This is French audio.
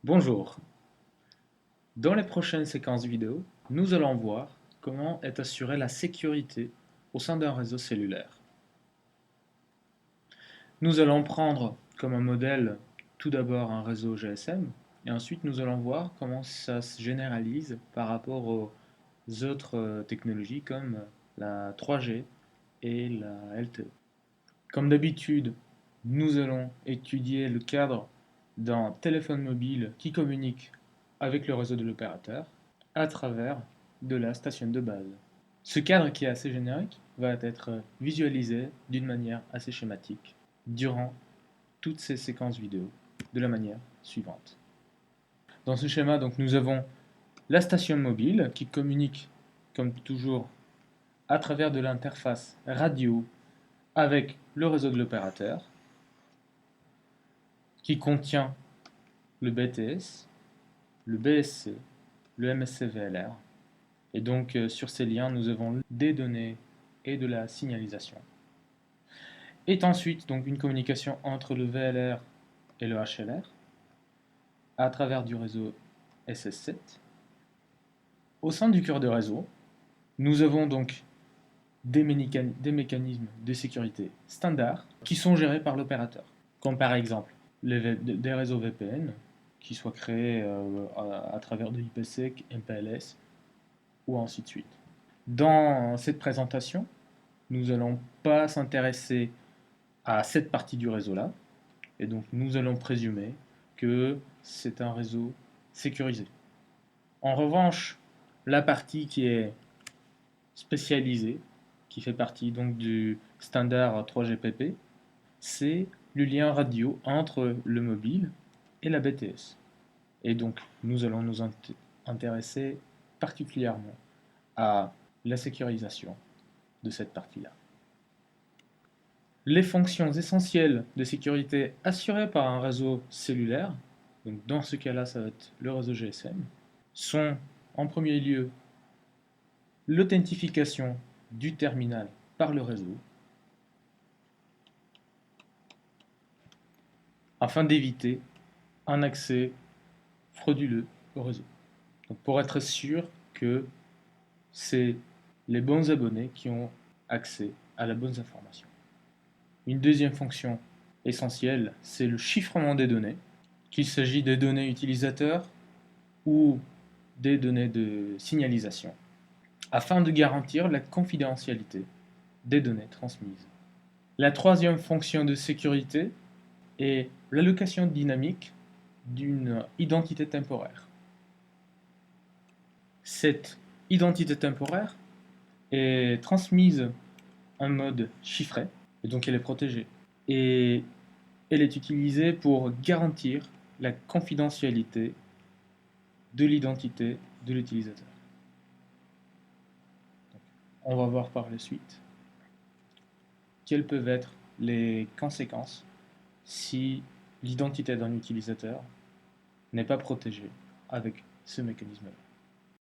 Bonjour. Dans les prochaines séquences vidéo, nous allons voir comment est assurée la sécurité au sein d'un réseau cellulaire. Nous allons prendre comme un modèle tout d'abord un réseau GSM et ensuite nous allons voir comment ça se généralise par rapport aux autres technologies comme la 3G et la LTE. Comme d'habitude, nous allons étudier le cadre d'un téléphone mobile qui communique avec le réseau de l'opérateur à travers de la station de base. Ce cadre qui est assez générique va être visualisé d'une manière assez schématique durant toutes ces séquences vidéo de la manière suivante. Dans ce schéma, donc, nous avons la station mobile qui communique comme toujours à travers de l'interface radio avec le réseau de l'opérateur qui contient le BTS, le BSC, le MSC-VLR. Et donc sur ces liens, nous avons des données et de la signalisation. Et ensuite donc une communication entre le VLR et le HLR à travers du réseau SS7. Au sein du cœur de réseau, nous avons donc des mécanismes de sécurité standards qui sont gérés par l'opérateur, comme par exemple des réseaux VPN qui soient créés à travers de IPsec, MPLS ou ainsi de suite. Dans cette présentation, nous n'allons pas s'intéresser à cette partie du réseau-là, et donc nous allons présumer que c'est un réseau sécurisé. En revanche, la partie qui est spécialisée, qui fait partie donc du standard 3GPP, c'est le lien radio entre le mobile et la BTS. Et donc nous allons nous intéresser particulièrement à la sécurisation de cette partie-là. Les fonctions essentielles de sécurité assurées par un réseau cellulaire, donc dans ce cas-là ça va être le réseau GSM, sont en premier lieu l'authentification du terminal par le réseau, afin d'éviter un accès frauduleux au réseau. Donc pour être sûr que c'est les bons abonnés qui ont accès à la bonne information. Une deuxième fonction essentielle, c'est le chiffrement des données, qu'il s'agit des données utilisateurs ou des données de signalisation, afin de garantir la confidentialité des données transmises. La troisième fonction de sécurité est l'allocation dynamique d'une identité temporaire. Cette identité temporaire est transmise en mode chiffré, et donc elle est protégée. Et elle est utilisée pour garantir la confidentialité de l'identité de l'utilisateur. On va voir par la suite quelles peuvent être les conséquences si l'identité d'un utilisateur n'est pas protégée avec ce mécanisme-là.